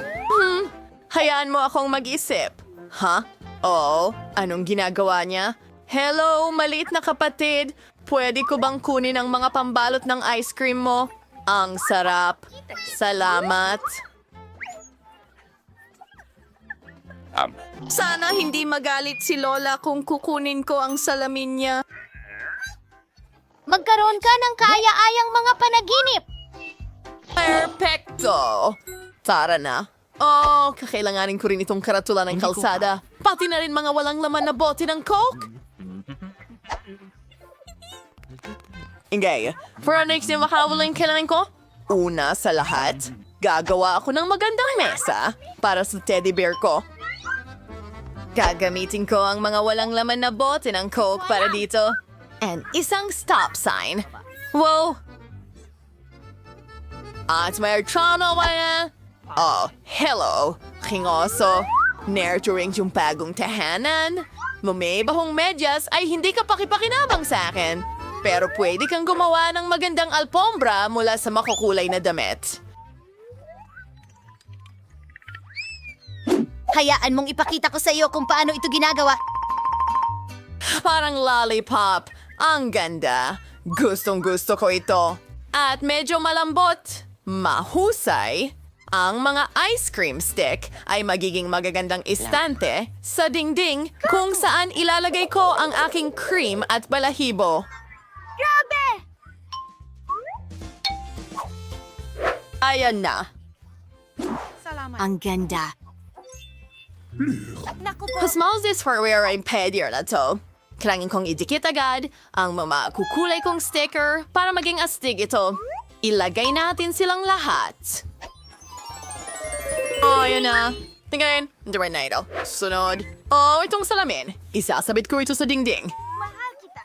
Hayaan mo akong mag-isip. Ha? Oo, anong ginagawa niya? Hello, maliit na kapatid. Pwede ko bang kunin ang mga pambalot ng ice cream mo? Ang sarap. Salamat. Sana hindi magalit si Lola kung kukunin ko ang salamin niya. Magkaroon ka ng kaya-ayang mga panaginip! Perfecto! Tara na. Oh, kakailanganin ko rin itong karatula ng kalsada. Pati na rin mga walang laman na bote ng Coke. Ingay, for our next na makawalang kailangan ko, una sa lahat, gagawa ako ng magandang mesa para sa teddy bear ko. Gagamitin ko ang mga walang laman na bote ng Coke para dito. And isang stop sign. Wow! At may archano ba yan? Oh, hello, king oso. Nurturing yung bagong tahanan. Mumibahong medyas ay hindi ka pakipakinabang sa akin. Pero pwede kang gumawa ng magandang alpombra mula sa makukulay na damit. Hayaan mong ipakita ko sa iyo kung paano ito ginagawa. Parang lollipop. Ang ganda. Gustong-gusto ko ito. At medyo malambot. Mahusay. Ang mga ice cream stick ay magiging magagandang istante sa dingding kung saan ilalagay ko ang aking cream at balahibo. Grabe! Ayan na. Ang ganda. Who smells this for wearing pedier na to? Kailangan kong idikit agad ang mga kukulay kong sticker para maging astig ito. Ilagay natin silang lahat. Oh, yun na. Tingnan, hindi rin na ito. Sunod. Oh, itong salamin. Isasabit ko ito sa dingding. Mahal kita!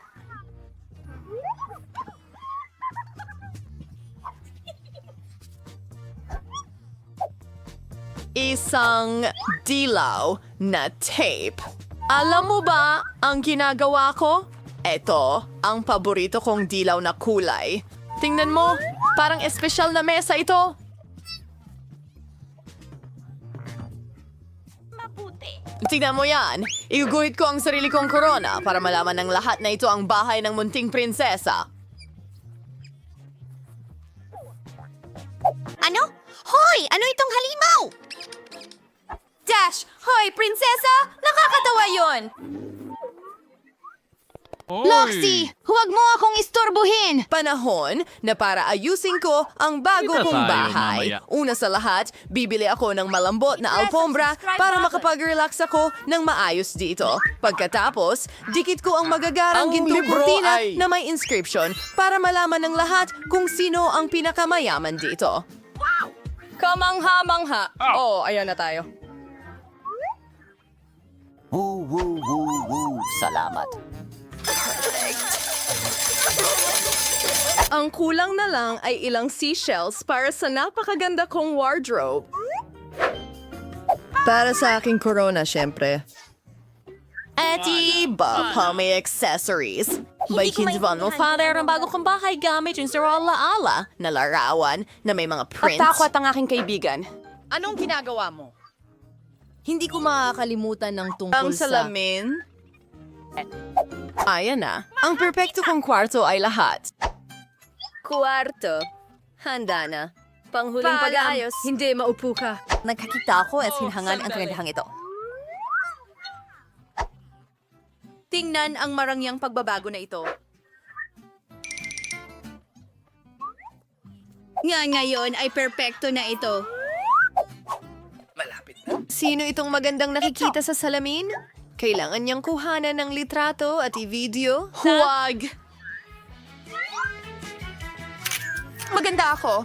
Isang dilaw na tape. Alam mo ba ang ginagawa ko? Eto, ang paborito kong dilaw na kulay. Tingnan mo, parang espesyal na mesa ito. Tingnan mo yan. Iguguhit ko ang sarili kong korona para malaman ng lahat na ito ang bahay ng munting prinsesa. Ano? Hoy! Ano itong halimaw? Dash! Hoy, prinsesa! Nakakatawa yon! Loxy! Huwag mo akong istorbohin! Panahon na para ayusin ko ang bago Kita kong tayo bahay. mamaya. Una sa lahat, bibili ako ng malambot na alfombra para makapag-relax ako ng maayos dito. Pagkatapos, dikit ko ang magagarang Ang gintong libro kurtina ay- na may inscription para malaman ng lahat kung sino ang pinakamayaman dito. Kamangha-mangha. Oh, ayan na tayo. Salamat. Ang kulang na lang ay ilang seashells para sa napakaganda kong wardrobe. Para sa aking corona, syempre. At iba pa may accessories. Baikindivan mo, father, ang bago kong bahay gamit yung sa ala-ala na larawan na may mga prints. Takwat ang aking kaibigan. Anong ginagawa mo? Hindi ko makakalimutan ng tungkol Ang salamin. Ayan na. Ang perpekto kong kwarto ay lahat. Kwarto. Handa na. Panghuling Paalam. pag-aayos. Hindi, maupo ka. Nagkakita ako at sinhangan ang kagandahang ito. Tingnan ang marangyang pagbabago na ito. Ngayon ay perpekto na ito. Sino itong magandang nakikita sa salamin? Kailangan niyang kuhanan ng litrato at i-video. Huwag! Maganda ako.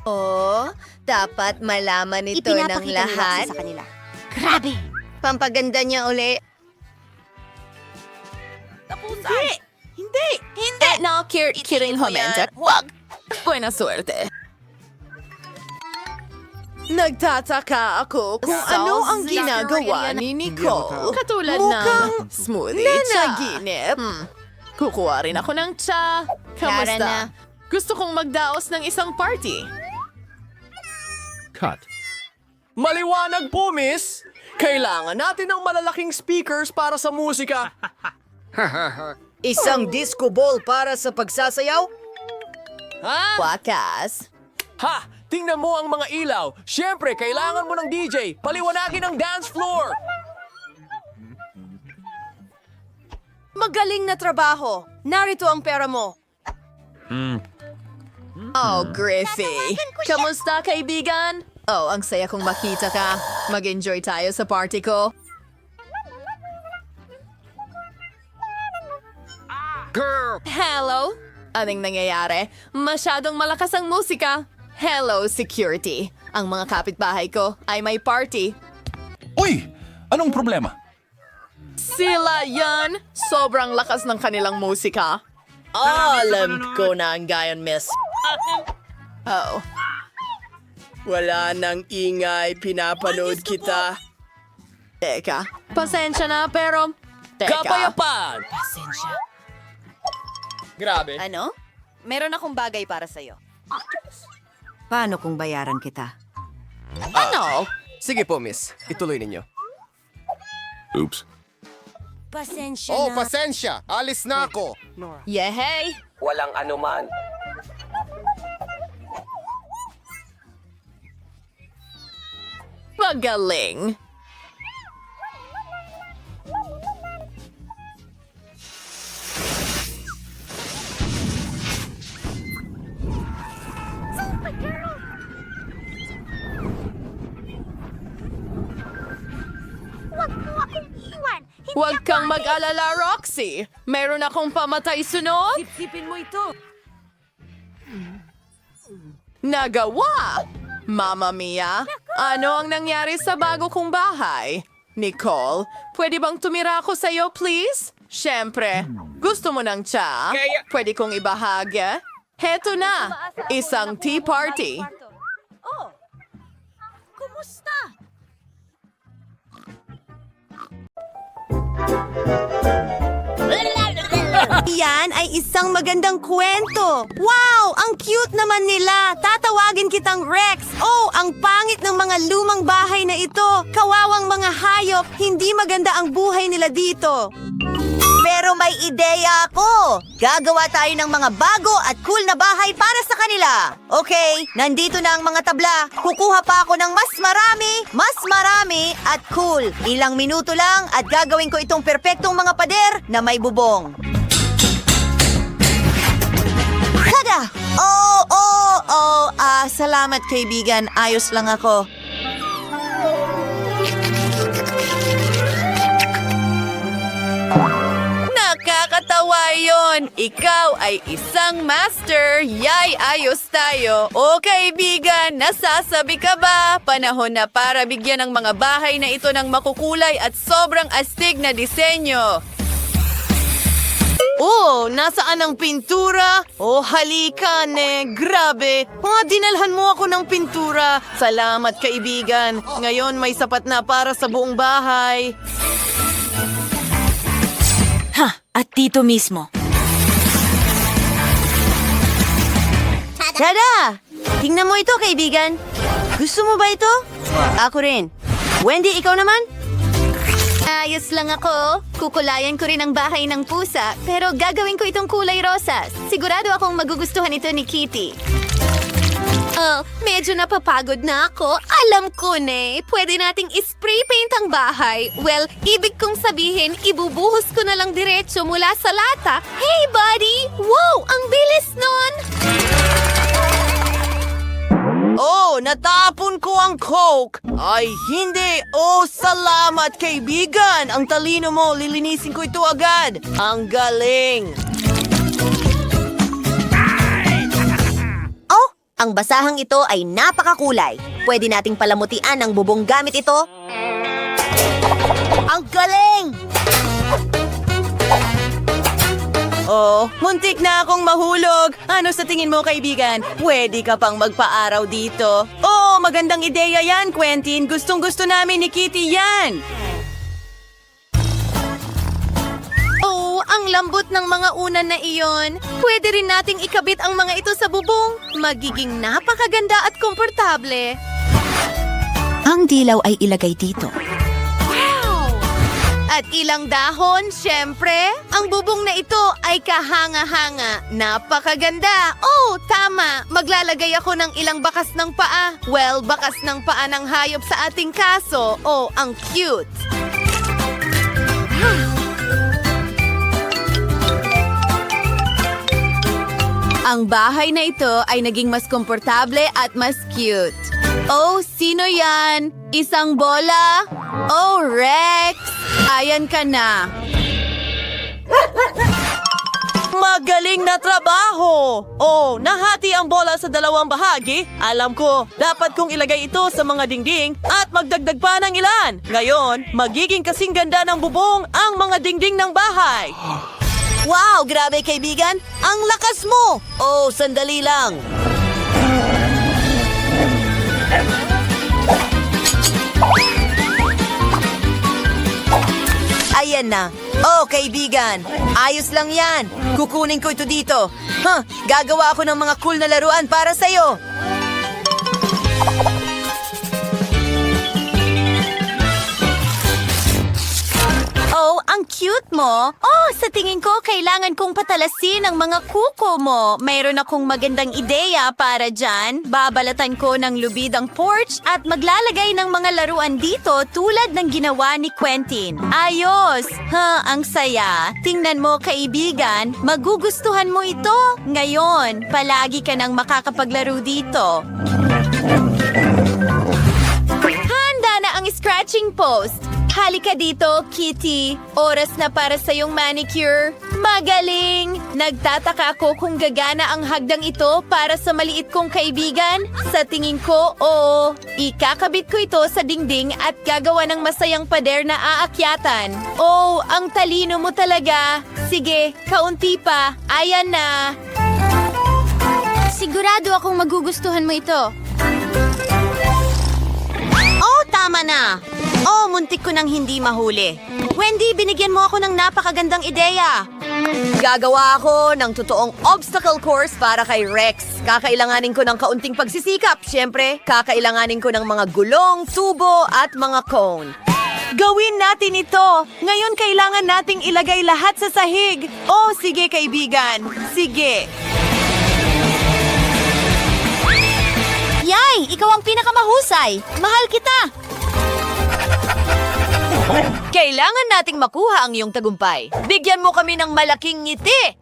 Oh, dapat malaman ito ng lahat. Sa kanila. Grabe! Pampaganda niya uli. Hindi! No, kidding homenta. Huwag! Buena suerte. Nagtataka ako kung ano ang ginagawa ni Nicole. Katulad Mukhang ng... smoothie sa ginip. Kukuha rin ako ng tsa. Tara na. Kamusta? Gusto kong magdaos ng isang party. Cut. Maliwanag po, miss. Kailangan natin ng malalaking speakers para sa musika. Isang disco ball para sa pagsasayaw? Wakas. Ha! Tingnan mo ang mga ilaw. Siyempre, kailangan mo ng DJ. Paliwanagin ang dance floor. Magaling na trabaho. Narito ang pera mo. Oh, Griffey. Kamusta, kaibigan? Oh, ang saya kong makita ka. Mag-enjoy tayo sa party ko. Hello? Anong nangyayari? Masyadong malakas ang musika. Hello, security. Ang mga kapitbahay ko ay may party. Uy! Anong problema? Sila yan! Sobrang lakas ng kanilang musika. Alam ko na ang gayon, miss. Oh. Wala nang ingay, pinapanood kita. Teka, pasensya na pero... Teka. Kapayapaan! Grabe. Ano? Meron akong bagay para sa'yo. Paano kung bayaran kita? Ano? Sige po, miss. Ituloy ninyo. Oops. Pasensya Oh, na. pasensya. Alis na ako. Yehey! Walang anuman. Pagaling! Huwag mo akong iwan. Huwag kang mag-alala, Roxy. Meron akong pamatay sunod. Sipsipin mo ito. Nagawa! Mamma Mia, ano ang nangyari sa bago kong bahay? Nicole, pwede bang tumira ako sa'yo, please? Siyempre, gusto mo ng tsa? Pwede kong ibahagi? Heto na, isang tea party. Oh, kumusta? Yan ay isang magandang kwento. Wow! Ang cute naman nila. Tatawagin kitang Rex. Oh, ang pangit ng mga lumang bahay na ito. Kawawang mga hayop. Hindi maganda ang buhay nila dito. Pero may ideya ako. Gagawa tayo ng mga bago at cool na bahay para sa kanila. Okay, nandito na ang mga tabla. Kukuha pa ako ng mas marami at cool. Ilang minuto lang at gagawin ko itong perpektong mga pader na may bubong. Tada! Salamat kaibigan. Ayos lang ako. Nakakatawa yon. Ikaw ay isang master. Yay, ayos tayo. O kaibigan, nasasabi ka ba? Panahon na para bigyan ng mga bahay na ito ng makukulay at sobrang astig na disenyo. Oh, nasaan ang pintura? Oh, halika, ne. Grabe. Dinalhan mo ako ng pintura. Salamat, kaibigan. Ngayon may sapat na para sa buong bahay. At dito mismo. Tada! Tingnan mo ito, kaibigan. Gusto mo ba ito? Ako rin. Wendy, ikaw naman? Ayos lang ako. Kukulayan ko rin ang bahay ng pusa, pero gagawin ko itong kulay rosas. Sigurado akong magugustuhan ito ni Kitty. Oh, medyo napapagod na ako. Alam ko, ne. Pwede nating spray paint ang bahay. Well, ibig kong sabihin, ibubuhos ko na lang diretso mula sa lata. Hey, buddy! Wow! Ang bilis nun! Oh, natapon ko ang Coke! Ay, hindi! Oh, salamat, kaibigan! Ang talino mo, lilinisin ko ito agad! Ang galing! Oh, ang basahang ito ay napakakulay. Pwede nating palamutian ang bubong gamit ito. Ang galing! Oh, muntik na akong mahulog. Ano sa tingin mo, kaibigan? Pwede ka pang magpaaraw dito. Oh, magandang ideya yan, Quentin. Gustong-gusto namin ni Kitty yan. Oh, ang lambot ng mga unan na iyon. Pwede rin nating ikabit ang mga ito sa bubong. Magiging napakaganda at komportable. Ang dilaw ay ilagay dito. At ilang dahon, syempre. Ang bubong na ito ay kahanga-hanga. Napakaganda. Oh, tama. Maglalagay ako ng ilang bakas ng paa. Well, bakas ng paa ng hayop sa ating kaso. Oh, ang cute. Ang bahay na ito ay naging mas komportable at mas cute. Oh, sino yan? Isang bola? Oh, Rex! Ayan ka na. Magaling na trabaho! Oh, nahati ang bola sa dalawang bahagi. Alam ko, dapat kong ilagay ito sa mga dingding at magdagdag pa ng ilan. Ngayon, magiging kasing ganda ng bubong ang mga dingding ng bahay. Wow, grabe kaibigan! Ang lakas mo! Oh, sandali lang. Ayan na. Oh, kaibigan. Ayos lang yan. Kukunin ko ito dito. Gagawa ako ng mga cool na laruan para sa'yo. Oh, ang cute mo. Oh, sa tingin ko, kailangan kong patalasin ang mga kuko mo. Mayroon akong magandang ideya para dyan. Babalatan ko ng lubid ang porch at maglalagay ng mga laruan dito tulad ng ginawa ni Quentin. Ayos! Ang saya. Tingnan mo, kaibigan. Magugustuhan mo ito. Ngayon, palagi ka nang makakapaglaro dito. Handa na ang scratching post. Halika dito, Kitty. Oras na para sa iyong manicure. Magaling! Nagtataka ako kung gagana ang hagdang ito para sa maliit kong kaibigan. Sa tingin ko, oo. Ikakabit ko ito sa dingding at gagawa ng masayang pader na aakyatan. Oh, ang talino mo talaga. Sige, kaunti pa. Ayan na. Sigurado akong magugustuhan mo ito. Oh, tama na. Oh, muntik ko nang hindi mahuli. Wendy, binigyan mo ako ng napakagandang ideya. Gagawa ako ng totoong obstacle course para kay Rex. Kakailanganin ko ng kaunting pagsisikap. Siyempre, kakailanganin ko ng mga gulong, tubo at mga cone. Gawin natin ito! Ngayon kailangan nating ilagay lahat sa sahig. Oh, sige kaibigan. Sige. Yay! Ikaw ang pinakamahusay! Mahal kita! Kailangan nating makuha ang iyong tagumpay. Bigyan mo kami ng malaking ngiti!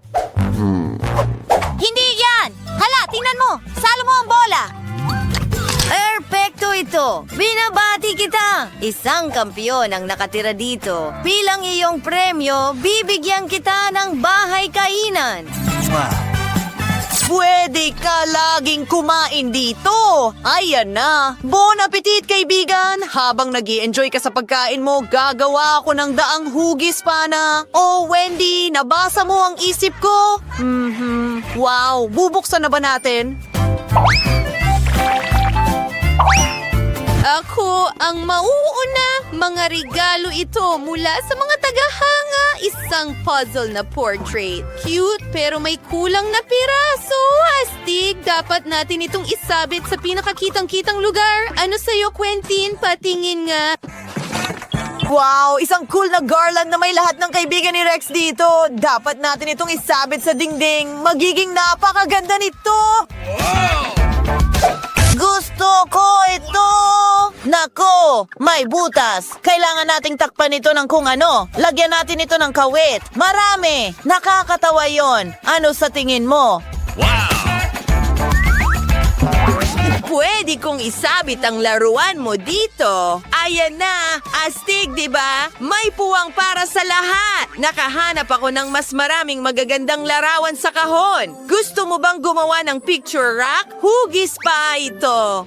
Hindi yan! Hala, tingnan mo! Salo mo ang bola! Perfecto ito! Binabati kita! Isang kampiyon ang nakatira dito. Bilang iyong premyo, bibigyan kita ng bahay kainan. Pwede ka laging kumain dito. Ayan na. Bon appetit, kaibigan. Habang nag-i-enjoy ka sa pagkain mo, gagawa ako ng daang hugis pana. Oh, Wendy, nabasa mo ang isip ko? Wow, bubuksan na ba natin? Ako ang mauuna. Mga regalo ito mula sa mga tagahanga. Isang puzzle na portrait. Cute pero may kulang na piraso. Astig, dapat natin itong isabit sa pinakakitang-kitang lugar. Ano sa'yo, Quentin? Patingin nga. Wow! Isang cool na garland na may lahat ng kaibigan ni Rex dito. Dapat natin itong isabit sa dingding. Magiging napakaganda nito! Gusto ko ito! Nako! May butas! Kailangan nating takpan ito ng kung ano. Lagyan natin ito ng kawit. Marami! Nakakatawa yon. Ano sa tingin mo? Pwede kong isabit ang laruan mo dito. Ayan na! Astig, di ba? May puwang para sa lahat! Nakahanap ako ng mas maraming magagandang larawan sa kahon. Gusto mo bang gumawa ng picture rack? Hugis pa ito!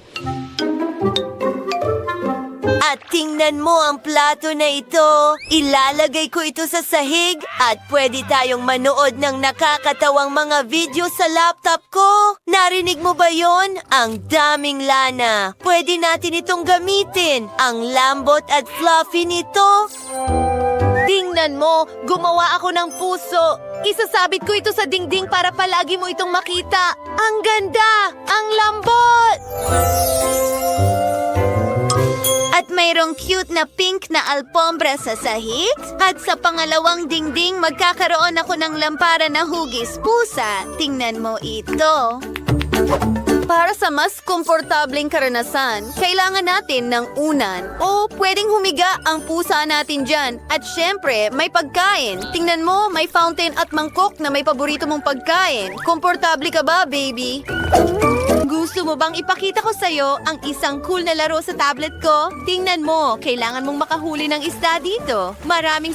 At tingnan mo ang plato na ito. Ilalagay ko ito sa sahig at pwede tayong manood ng nakakatawang mga video sa laptop ko. Narinig mo ba yon? Ang daming lana. Pwede natin itong gamitin. Ang lambot at fluffy nito. Tingnan mo, gumawa ako ng puso. Isasabit ko ito sa dingding para palagi mo itong makita. Ang ganda! Ang lambot! At mayroong cute na pink na alpombra sa sahig. At sa pangalawang dingding, magkakaroon ako ng lampara na hugis pusa. Tingnan mo ito. Para sa mas komportableng karanasan, kailangan natin ng unan. O pwedeng humiga ang pusa natin dyan. At syempre, may pagkain. Tingnan mo, may fountain at mangkok na may paborito mong pagkain. Komportable ka ba, baby? Gusto mo bang ipakita ko sa'yo ang isang cool na laro sa tablet ko? Tingnan mo, kailangan mong makahuli ng isda dito. Maraming